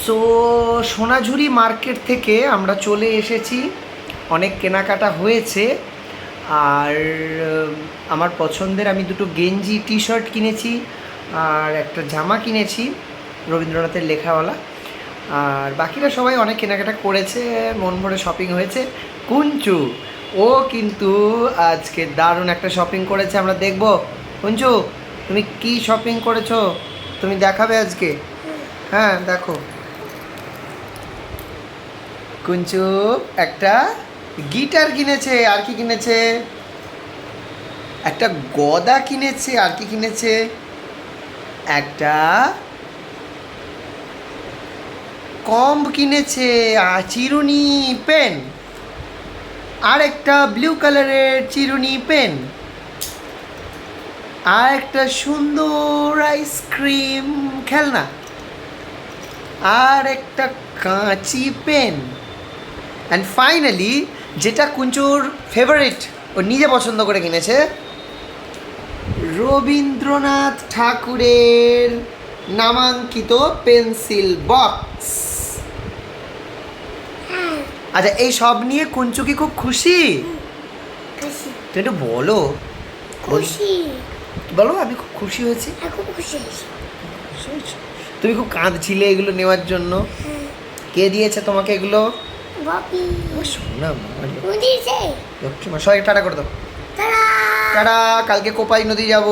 So সোনাঝুরি market থেকে আমরা চলে এসেছি, অনেক কেনাকাটা হয়েছে। আর আমার পছন্দের আমি দুটো গেঞ্জি টি শার্ট কিনেছি আর একটা জামা কিনেছি রবীন্দ্রনাথের লেখাওয়ালা। আর বাকিরা সবাই অনেক কেনাকাটা করেছে, মন ভরে শপিং হয়েছে। কুঞ্চু ও কিন্তু আজকে দারুণ একটা শপিং করেছে, আমরা দেখব। কুঞ্চু তুমি কি শপিং করেছো তুমি দেখাবে আজকে? হ্যাঁ দেখো, কুঞ্চু একটা গিটার কিনেছে। আর কি কিনেছে? একটা গদা কিনেছে। আর কি কিনেছে? একটা কম্ব কিনেছে, আর চিরুনি পেন, আর একটা ব্লু কালারের চিরুনি পেন, আর একটা সুন্দর আইসক্রিম খেলনা, আর একটা কাঁচি পেন, অ্যান্ড ফাইনালি যেটা কুঞ্চুর ফেভারিট, ও নিজে পছন্দ করে কিনেছে, রবীন্দ্রনাথ ঠাকুরের নামাঙ্কিত পেন্সিল বক্স। আচ্ছা, এই সব নিয়ে কুঞ্চু কি খুব খুশি? তুমি একটু বলো। খুশি বলো আমি খুব খুশি হয়েছি। খুব খুশি হয়েছি। তুমি খুব কাঁদছিলে এগুলো নেওয়ার জন্য। কে দিয়েছে তোমাকে এগুলো? বাপি শোনা দিয়েছে। লক্ষ্মী মা, সবাই টাটা করে দাও। তারা টাটা। কালকে কোপাই নদী যাব,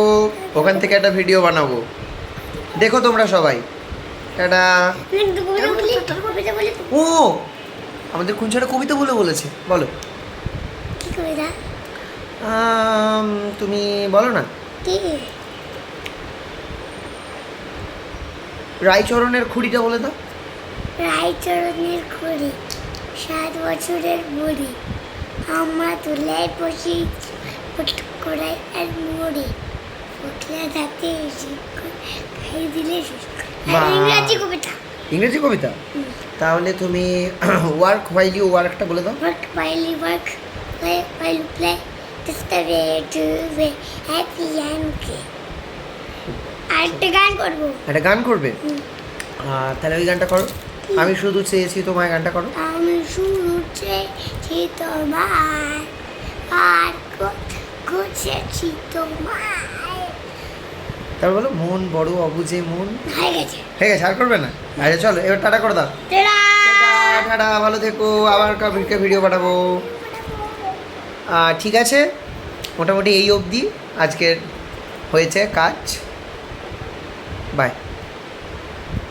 ওখান থেকে একটা ভিডিও বানাবো, দেখো তোমরা সবাই। টাটা। ও আমাদের কুঞ্চারা কবিতা বলেছে, বলো। কি কবিতা? তুমি বলো না। কি? রায়চরণের খুঁড়িটা বলে দাও। রায়চরণের খুঁড়ি 7 বছরের বুড়ি, আমরা তুলায় বসি কড়াই আর মুড়ি, ফুটলে রাতে খাই দিলে বাহ। ইংরাজি কবিতা। ইংরেজি কবিতা? তাহলে তুমি ওয়ার্ক হোয়াইল ইউ ওয়ার্কটা বলে দাও। Work while you work, play while you play. That's the way to be happy and gay. আরেকটা গান করবো। একটা গান করবে? তাহলে ওই গানটা করো। আমি শুধু চেয়েছি তোমায়, গানটা করো। আমি শুধু চেয়েছি তোমার, আর খুঁজেছি তোমার। তারপর বলো, মন বড় অবুঝে মন। হয়ে গেছে। ঠিক আছে, আর করবে না? আচ্ছা চলো এবার টাটা করে দাও। টাটা। টাটা, ভালো থেকো, আবার কালকে ভিডিও পাঠাবো। ঠিক আছে, মোটামুটি এই অবধি আজকের হয়েছে কাজ। বাই।